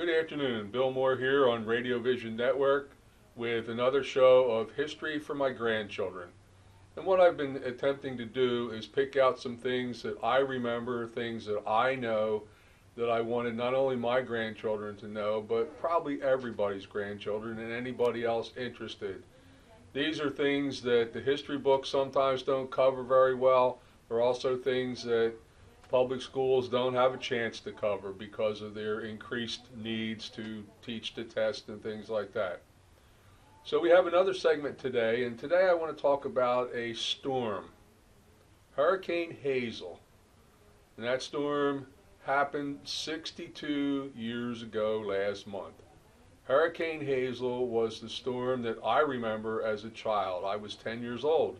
Good afternoon. Bill Moore here on Radio Vision Network with another show of History for My Grandchildren. And what I've been attempting to do is pick out some things that I remember, things that I know that I wanted not only my grandchildren to know, but probably everybody's grandchildren and anybody else interested. These are things that the history books sometimes don't cover very well. They're also things that public schools don't have a chance to cover because of their increased needs to teach the test and things like that. So we have another segment today, and today I want to talk about a storm, Hurricane Hazel. And that storm happened 62 years ago last month. Hurricane Hazel was the storm that I remember as a child. I was 10 years old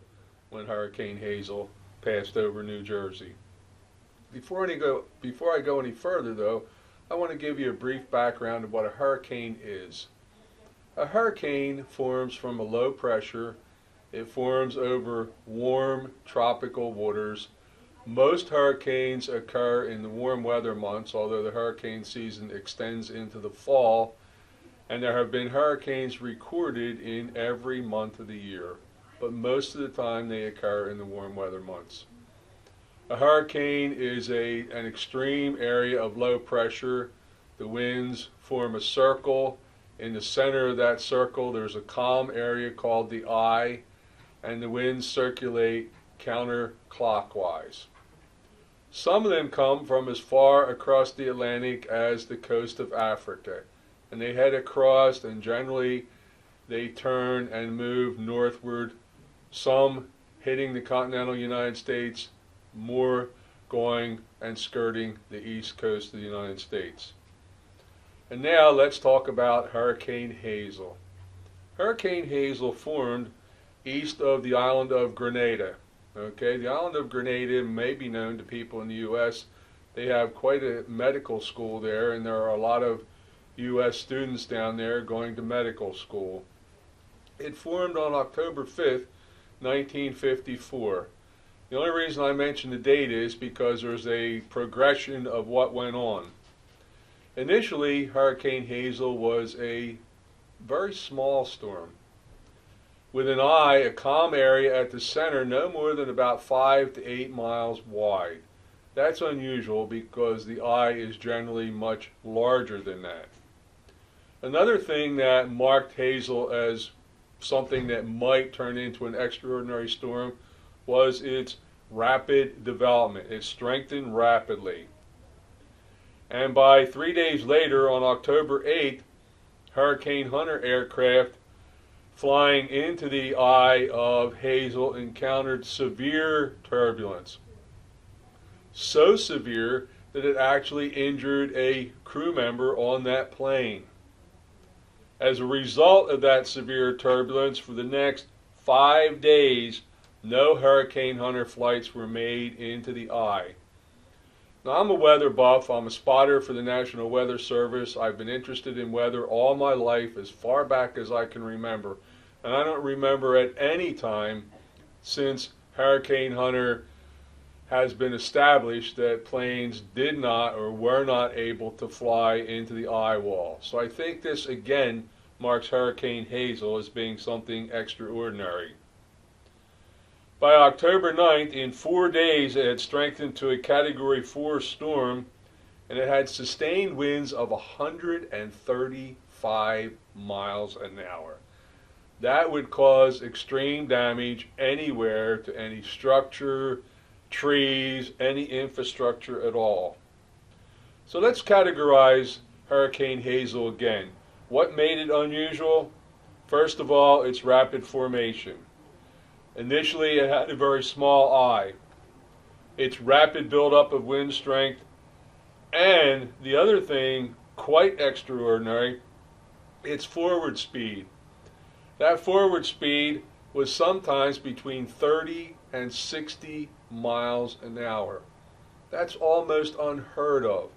when Hurricane Hazel passed over New Jersey. Before I go any further, though, I want to give you a brief background of what a hurricane is. A hurricane forms from a low pressure. It forms over warm tropical waters. Most hurricanes occur in the warm weather months, although the hurricane season extends into the fall, and there have been hurricanes recorded in every month of the year, but most of the time they occur in the warm weather months. A hurricane is an extreme area of low pressure. The winds form a circle. In the center of that circle there's a calm area called the eye, and the winds circulate counterclockwise. Some of them come from as far across the Atlantic as the coast of Africa, and they head across, and generally they turn and move northward, some hitting the continental United States, more going and skirting the east coast of the United States. And now let's talk about Hurricane Hazel. Hurricane Hazel formed east of the island of Grenada. Okay, the island of Grenada may be known to people in the U.S. They have quite a medical school there, and there are a lot of U.S. students down there going to medical school. It formed on October 5th, 1954. The only reason I mention the date is because there's a progression of what went on. Initially, Hurricane Hazel was a very small storm, with an eye, a calm area at the center, no more than about 5 to 8 miles wide. That's unusual because the eye is generally much larger than that. Another thing that marked Hazel as something that might turn into an extraordinary storm was its rapid development. It strengthened rapidly. And by 3 days later, on October 8th, Hurricane Hunter aircraft flying into the eye of Hazel encountered severe turbulence. So severe that it actually injured a crew member on that plane. As a result of that severe turbulence, for the next 5 days, no Hurricane Hunter flights were made into the eye. Now, I'm a weather buff. I'm a spotter for the National Weather Service. I've been interested in weather all my life, as far back as I can remember. And I don't remember at any time since Hurricane Hunter has been established that planes did not or were not able to fly into the eye wall. So I think this again marks Hurricane Hazel as being something extraordinary. By October 9th, in 4 days, it had strengthened to a Category 4 storm, and it had sustained winds of 135 miles an hour. That would cause extreme damage anywhere to any structure, trees, any infrastructure at all. So let's categorize Hurricane Hazel again. What made it unusual? First of all, its rapid formation. Initially, it had a very small eye. Its rapid buildup of wind strength, and the other thing, quite extraordinary, its forward speed. That forward speed was sometimes between 30 and 60 miles an hour. That's almost unheard of.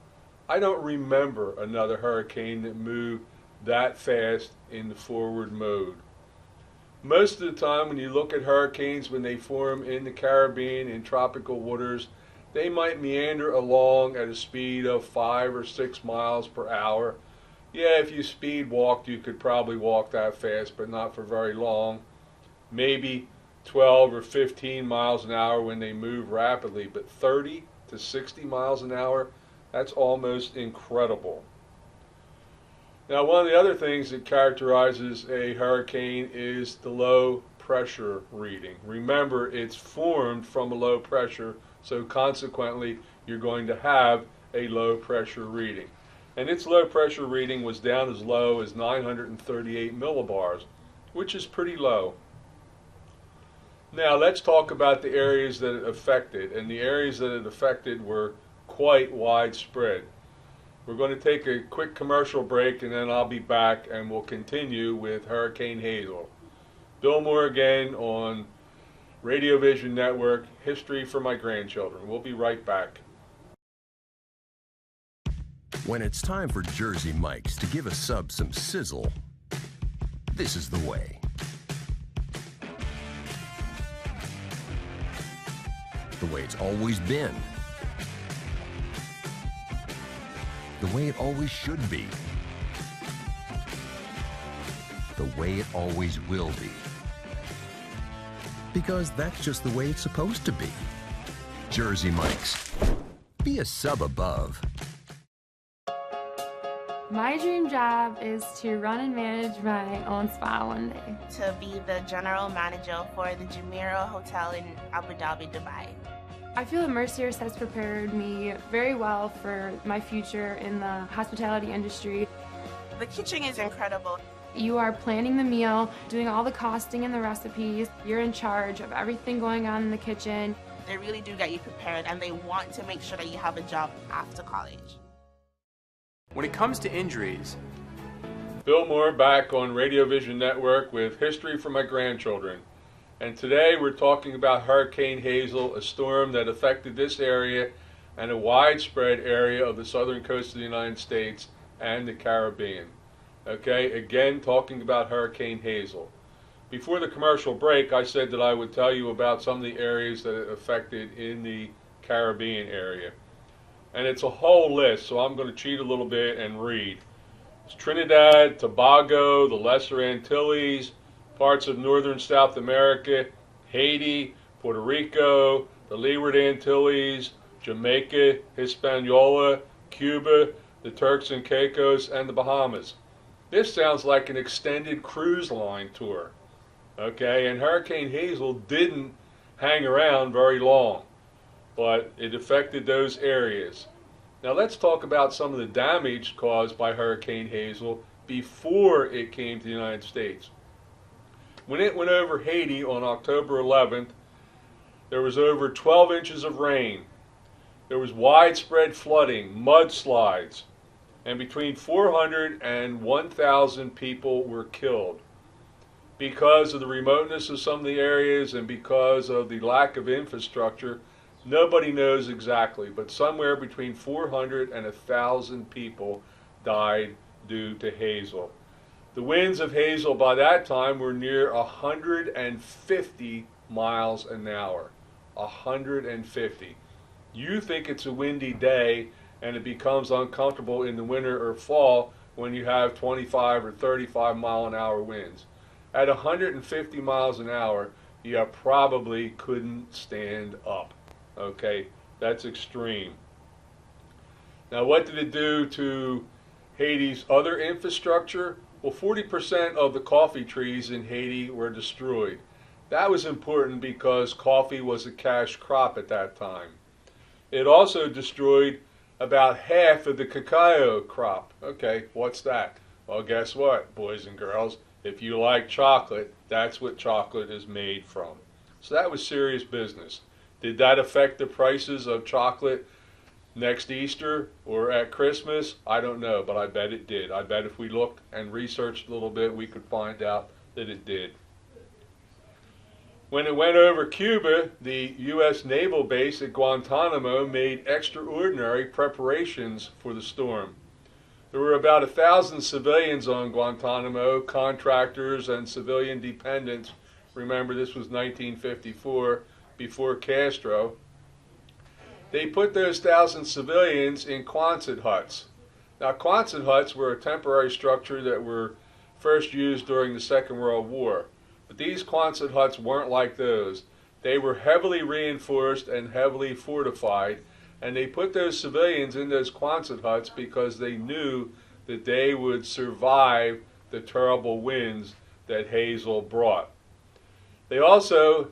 I don't remember another hurricane that moved that fast in the forward mode. Most of the time when you look at hurricanes, when they form in the Caribbean in tropical waters, they might meander along at a speed of 5 or 6 miles per hour. Yeah, if you speed walked, you could probably walk that fast, but not for very long. Maybe 12 or 15 miles an hour when they move rapidly, but 30 to 60 miles an hour, that's almost incredible. Now, one of the other things that characterizes a hurricane is the low pressure reading. Remember, it's formed from a low pressure, so consequently, you're going to have a low pressure reading. And its low pressure reading was down as low as 938 millibars, which is pretty low. Now, let's talk about the areas that it affected, and the areas that it affected were quite widespread. We're going to take a quick commercial break, and then I'll be back and we'll continue with Hurricane Hazel. Bill Moore again on Radio Vision Network, History for My Grandchildren. We'll be right back. When it's time for Jersey Mike's to give a sub some sizzle, this is the way. The way it's always been. The way it always should be. The way it always will be. Because that's just the way it's supposed to be. Jersey Mike's. Be a sub above. My dream job is to run and manage my own spa one day. To be the general manager for the Jumeirah Hotel in Abu Dhabi, Dubai. I feel that Mercyhurst has prepared me very well for my future in the hospitality industry. The kitchen is incredible. You are planning the meal, doing all the costing and the recipes. You're in charge of everything going on in the kitchen. They really do get you prepared, and they want to make sure that you have a job after college. When it comes to injuries, Bill Moore back on Radio Vision Network with History for My Grandchildren. And today we're talking about Hurricane Hazel, a storm that affected this area and a widespread area of the southern coast of the United States and the Caribbean. Okay, again talking about Hurricane Hazel. Before the commercial break, I said that I would tell you about some of the areas that it affected in the Caribbean area. And it's a whole list, so I'm going to cheat a little bit and read. It's Trinidad, Tobago, the Lesser Antilles, parts of northern South America, Haiti, Puerto Rico, the Leeward Antilles, Jamaica, Hispaniola, Cuba, the Turks and Caicos, and the Bahamas. This sounds like an extended cruise line tour. Okay, and Hurricane Hazel didn't hang around very long, but it affected those areas. Now let's talk about some of the damage caused by Hurricane Hazel before it came to the United States. When it went over Haiti on October 11th, there was over 12 inches of rain. There was widespread flooding, mudslides, and between 400 and 1,000 people were killed. Because of the remoteness of some of the areas and because of the lack of infrastructure, nobody knows exactly, but somewhere between 400 and 1,000 people died due to Hazel. The winds of Hazel by that time were near 150 miles an hour. 150. You think it's a windy day and it becomes uncomfortable in the winter or fall when you have 25 or 35 mile an hour winds. At 150 miles an hour, you probably couldn't stand up. Okay, that's extreme. Now, what did it do to Haiti's other infrastructure? Well, 40% of the coffee trees in Haiti were destroyed. That was important because coffee was a cash crop at that time. It also destroyed about half of the cacao crop. Okay, what's that? Well, guess what, boys and girls? If you like chocolate, that's what chocolate is made from. So that was serious business. Did that affect the prices of chocolate next Easter or at Christmas? I don't know, but I bet it did. I bet if we looked and researched a little bit, we could find out that it did. When it went over Cuba, the U.S. naval base at Guantanamo made extraordinary preparations for the storm. There were about 1,000 civilians on Guantanamo, contractors and civilian dependents. Remember, this was 1954, before Castro. They put those 1,000 civilians in Quonset huts. Now, Quonset huts were a temporary structure that were first used during the Second World War. But these Quonset huts weren't like those. They were heavily reinforced and heavily fortified, and they put those civilians in those Quonset huts because they knew that they would survive the terrible winds that Hazel brought. They also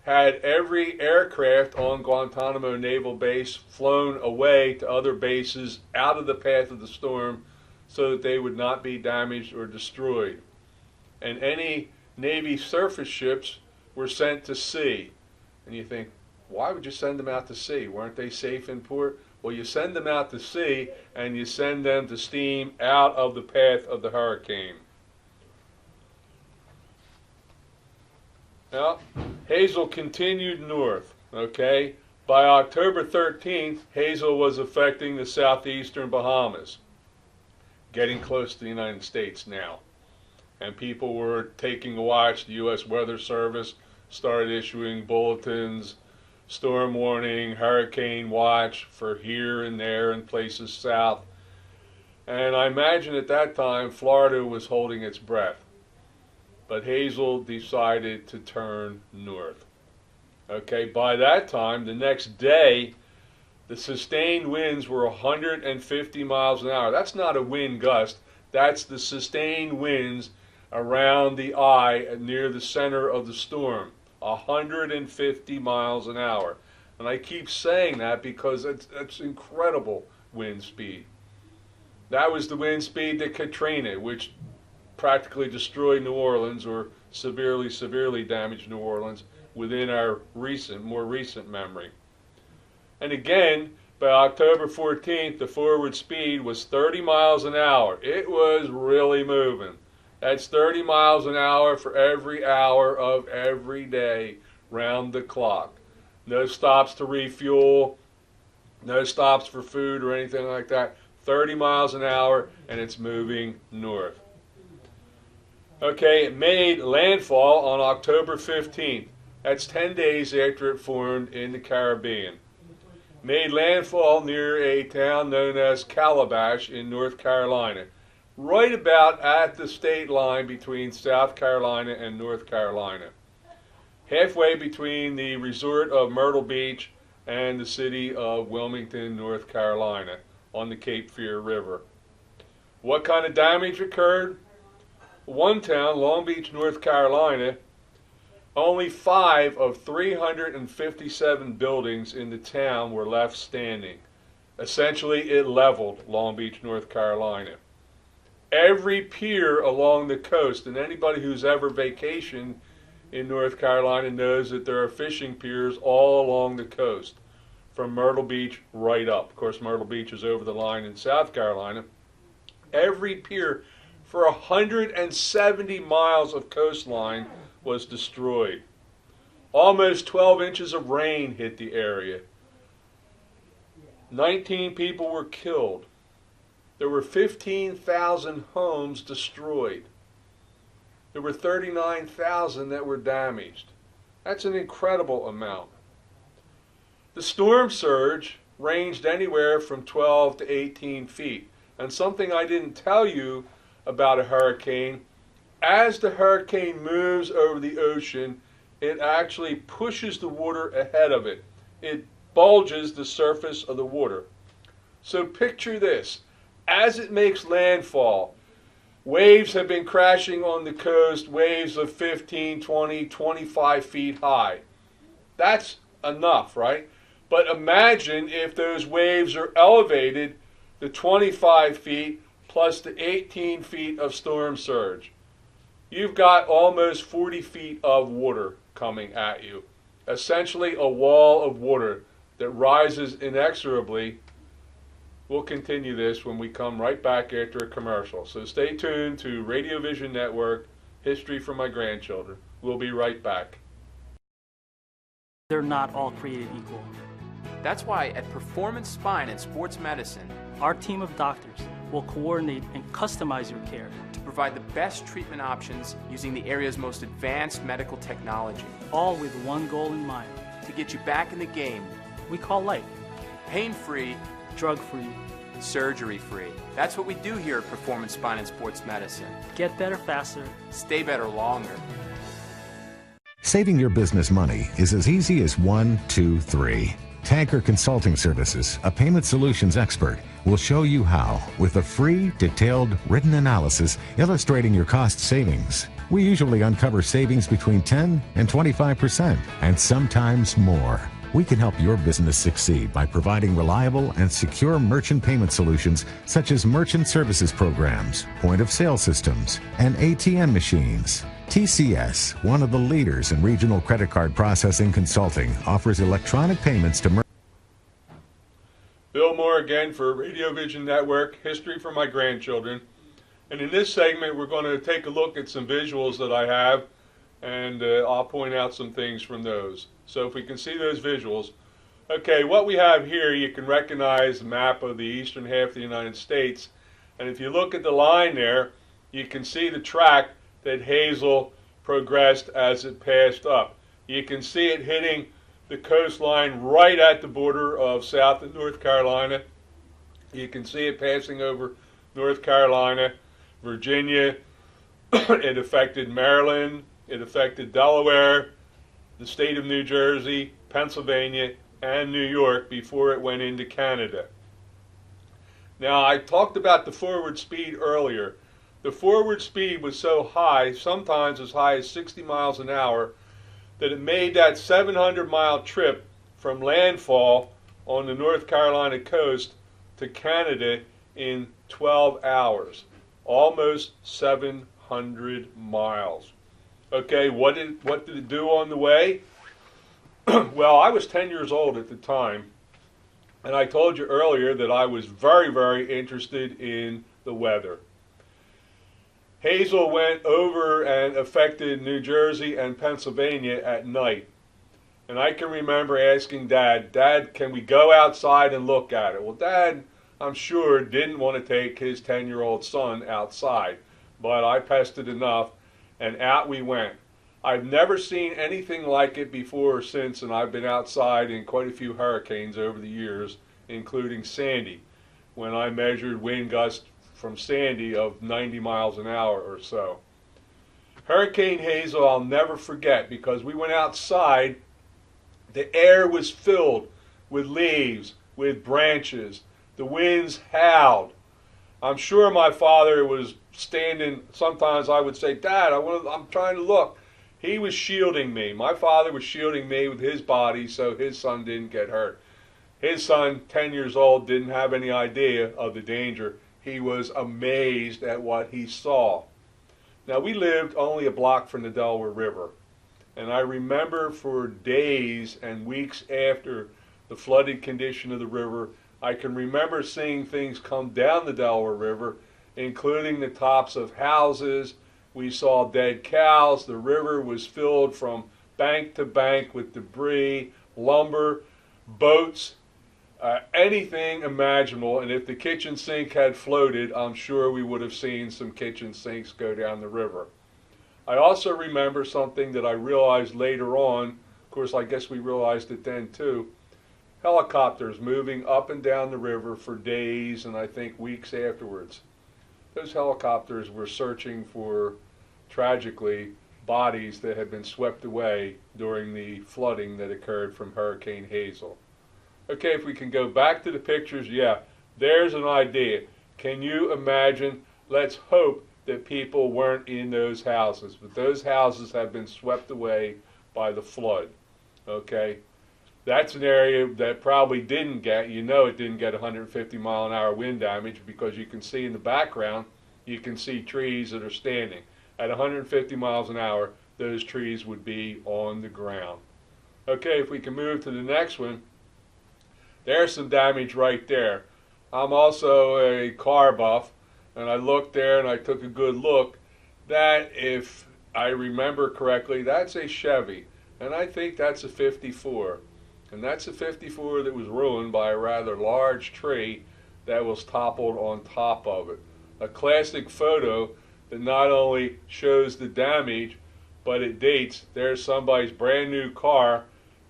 had every aircraft on Guantanamo Naval Base flown away to other bases out of the path of the storm so that they would not be damaged or destroyed. And any Navy surface ships were sent to sea. And you think, why would you send them out to sea? Weren't they safe in port? Well, you send them out to sea and you send them to steam out of the path of the hurricane. Now, Hazel continued north, okay? By October 13th, Hazel was affecting the southeastern Bahamas, getting close to the United States now. And people were taking a watch. The U.S. Weather Service started issuing bulletins, storm warning, hurricane watch for here and there and places south. And I imagine at that time, Florida was holding its breath. But Hazel decided to turn north. Okay, by that time, the next day, the sustained winds were 150 miles an hour. That's not a wind gust. That's the sustained winds around the eye near the center of the storm. 150 miles an hour. And I keep saying that because it's incredible wind speed. That was the wind speed that Katrina, which practically destroyed New Orleans or severely damaged New Orleans within our more recent memory. And again, by October 14th, the forward speed was 30 miles an hour. It was really moving. That's 30 miles an hour for every hour of every day, round the clock. No stops to refuel, no stops for food or anything like that. 30 miles an hour, and it's moving north. Okay, it made landfall on October 15th. That's 10 days after it formed in the Caribbean. Made landfall near a town known as Calabash in North Carolina, right about at the state line between South Carolina and North Carolina, halfway between the resort of Myrtle Beach and the city of Wilmington, North Carolina, on the Cape Fear River. What kind of damage occurred? One town, Long Beach, North Carolina, only 5 of 357 buildings in the town were left standing. Essentially, it leveled Long Beach, North Carolina. Every pier along the coast, and anybody who's ever vacationed in North Carolina knows that there are fishing piers all along the coast, from Myrtle Beach right up. Of course, Myrtle Beach is over the line in South Carolina. Every pier for 170 miles of coastline was destroyed. Almost 12 inches of rain hit the area. 19 people were killed. There were 15,000 homes destroyed. There were 39,000 that were damaged. That's an incredible amount. The storm surge ranged anywhere from 12 to 18 feet. And something I didn't tell you about a hurricane, as the hurricane moves over the ocean, it actually pushes the water ahead of it. It bulges the surface of the water. So picture this. As it makes landfall, waves have been crashing on the coast, waves of 15, 20, 25 feet high. That's enough, right? But imagine if those waves are elevated to 25 feet plus the 18 feet of storm surge. You've got almost 40 feet of water coming at you. Essentially a wall of water that rises inexorably. We'll continue this when we come right back after a commercial. So stay tuned to Radio Vision Network, History for My Grandchildren. We'll be right back. They're not all created equal. That's why at Performance Spine and Sports Medicine, Our team of doctors will coordinate and customize your care to provide the best treatment options using the area's most advanced medical technology, all with one goal in mind. to get you back in the game, We call life. pain-free, drug-free. Surgery-free. That's what we do here at Performance Spine and Sports Medicine. Get better faster. Stay better longer. Saving your business money is as easy as 1, 2, 3. Tanker Consulting Services, a payment solutions expert, will show you how with a free, detailed, written analysis illustrating your cost savings. We usually uncover savings between 10 and 25%, and sometimes more. We can help your business succeed by providing reliable and secure merchant payment solutions such as merchant services programs, point-of-sale systems, and ATM machines. TCS, one of the leaders in regional credit card processing consulting, offers electronic payments to Bill Moore again for Radio Vision Network, History for My Grandchildren. And in this segment, we're going to take a look at some visuals that I have, and I'll point out some things from those. So if we can see those visuals. Okay, what we have here, you can recognize the map of the eastern half of the United States. And if you look at the line there, you can see the track that Hazel progressed as it passed up. You can see it hitting the coastline right at the border of South and North Carolina. You can see it passing over North Carolina, Virginia. It affected Maryland. It affected Delaware, the state of New Jersey, Pennsylvania, and New York before it went into Canada. Now, I talked about the forward speed earlier. The forward speed was so high, sometimes as high as 60 miles an hour, that it made that 700-mile trip from landfall on the North Carolina coast to Canada in 12 hours. Almost 700 miles. Okay, what did it do on the way? Well, I was 10 years old at the time, and I told you earlier that I was very, very interested in the weather. Hazel went over and affected New Jersey and Pennsylvania at night. And I can remember asking Dad, can we go outside and look at it? Well, Dad, I'm sure, didn't want to take his 10-year-old son outside, but I pestered enough, and out we went. I've never seen anything like it before or since, and I've been outside in quite a few hurricanes over the years, including Sandy, when I measured wind gusts from Sandy of 90 miles an hour or so. Hurricane Hazel I'll never forget, because we went outside. The air was filled with leaves, with branches. The winds howled. I'm sure my father was standing. Sometimes I would say, Dad, I'm trying to look. He was shielding me. My father was shielding me with his body so his son didn't get hurt. His son, 10 years old, didn't have any idea of the danger. He was amazed at what he saw. Now, we lived only a block from the Delaware River, and I remember for days and weeks after the flooded condition of the river, I can remember seeing things come down the Delaware River, including the tops of houses. We saw dead cows. The river was filled from bank to bank with debris, lumber, boats, anything imaginable. And if the kitchen sink had floated, I'm sure we would have seen some kitchen sinks go down the river. I also remember something that I realized later on. Of course, I guess we realized it then too. Helicopters moving up and down the river for days and I think weeks afterwards. Those helicopters were searching for, tragically, bodies that had been swept away during the flooding that occurred from Hurricane Hazel. Okay, if we can go back to the pictures, yeah, there's an idea. Can you imagine? Let's hope that people weren't in those houses, but those houses have been swept away by the flood. Okay? That's an area that probably didn't get, it didn't get 150-mile-an-hour wind damage, because you can see in the background, you can see trees that are standing. At 150 miles an hour, those trees would be on the ground. Okay, if we can move to the next one, there's some damage right there. I'm also a car buff, and I looked there and I took a good look. That, if I remember correctly, that's a Chevy, and I think that's a 54. And that's a 54 that was ruined by a rather large tree that was toppled on top of it. A classic photo that not only shows the damage, but it dates. There's somebody's brand new car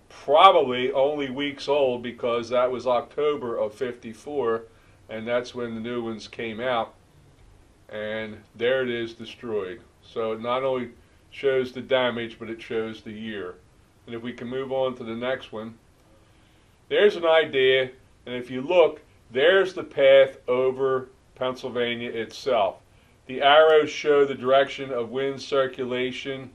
probably only weeks old because that was October of '54, and that's when the new ones came out. And there it is, destroyed. So it not only shows the damage, but it shows the year. And if we can move on to the next one, there's an idea, and if you look, there's the path over Pennsylvania itself. The arrows show the direction of wind circulation.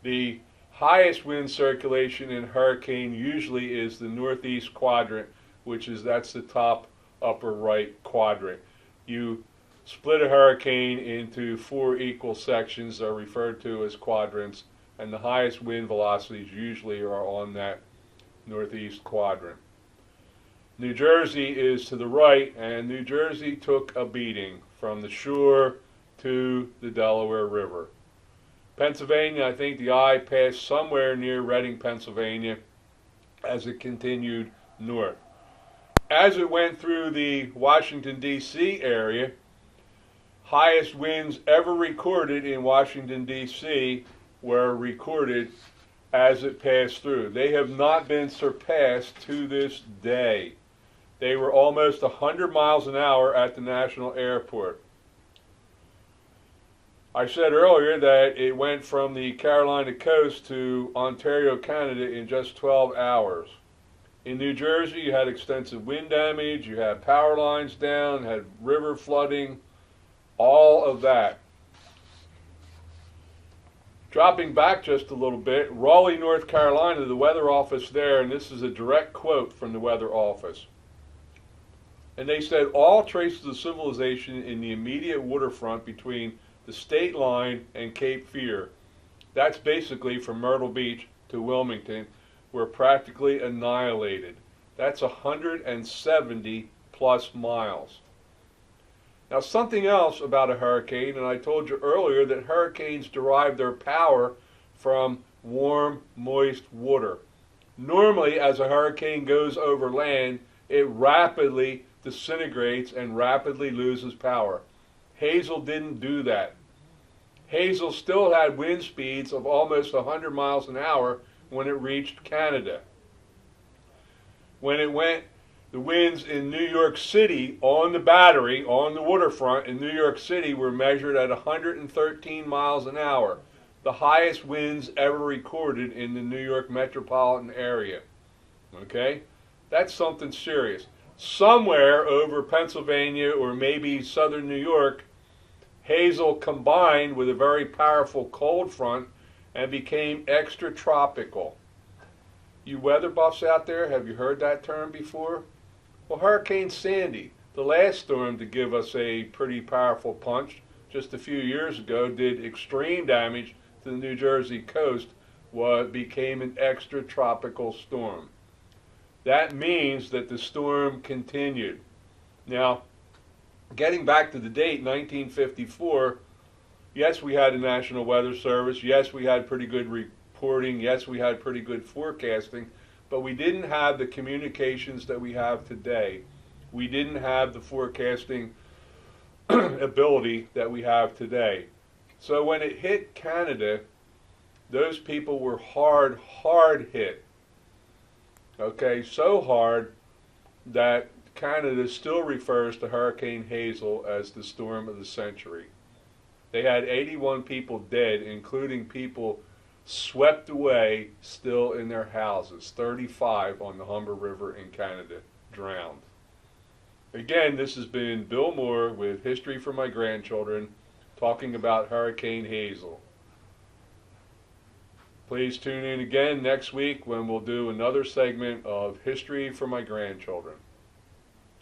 The highest wind circulation in hurricane usually is the northeast quadrant, that's the top upper right quadrant. You split a hurricane into 4 equal sections that are referred to as quadrants, and the highest wind velocities usually are on that northeast quadrant. New Jersey is to the right, and New Jersey took a beating from the shore to the Delaware River. Pennsylvania, I think the eye passed somewhere near Reading, Pennsylvania, as it continued north. As it went through the Washington, D.C. area, highest winds ever recorded in Washington, D.C. were recorded as it passed through. They have not been surpassed to this day. They were almost 100 miles an hour at the National Airport. I said earlier that it went from the Carolina coast to Ontario, Canada in just 12 hours. In New Jersey, you had extensive wind damage, you had power lines down, had river flooding, all of that. Dropping back just a little bit, Raleigh, North Carolina, the weather office there, and this is a direct quote from the weather office. And they said, all traces of civilization in the immediate waterfront between the state line and Cape Fear, that's basically from Myrtle Beach to Wilmington, were practically annihilated. That's 170 plus miles. Now, something else about a hurricane, and I told you earlier that hurricanes derive their power from warm, moist water. Normally, as a hurricane goes over land, it rapidly disintegrates and rapidly loses power. Hazel didn't do that. Hazel still had wind speeds of almost 100 miles an hour when it reached Canada. When it went, the winds in New York City on the Battery, on the waterfront in New York City, were measured at 113 miles an hour, the highest winds ever recorded in the New York metropolitan area. Okay? That's something serious. Somewhere over Pennsylvania or maybe southern New York, Hazel combined with a very powerful cold front and became extratropical. You weather buffs out there, have you heard that term before? Well, Hurricane Sandy, the last storm to give us a pretty powerful punch just a few years ago, did extreme damage to the New Jersey coast, became an extratropical storm. That means that the storm continued. Now, getting back to the date, 1954, yes, we had a National Weather Service. Yes, we had pretty good reporting. Yes, we had pretty good forecasting. But we didn't have the communications that we have today. We didn't have the forecasting ability that we have today. So when it hit Canada, those people were hard hit. Okay, so hard that Canada still refers to Hurricane Hazel as the storm of the century. They had 81 people dead, including people swept away still in their houses. 35 on the Humber River in Canada drowned. Again, this has been Bill Moore with History for My Grandchildren, talking about Hurricane Hazel. Please tune in again next week when we'll do another segment of History for My Grandchildren.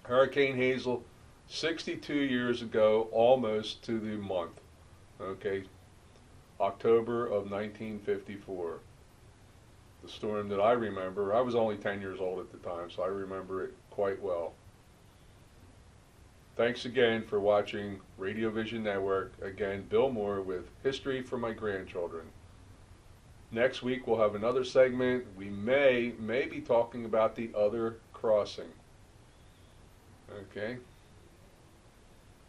Hurricane Hazel, 62 years ago, almost to the month. Okay, October of 1954. The storm that I remember, I was only 10 years old at the time, so I remember it quite well. Thanks again for watching Radio Vision Network. Again, Bill Moore with History for My Grandchildren. Next week we'll have another segment. We may be talking about the other crossing. Okay.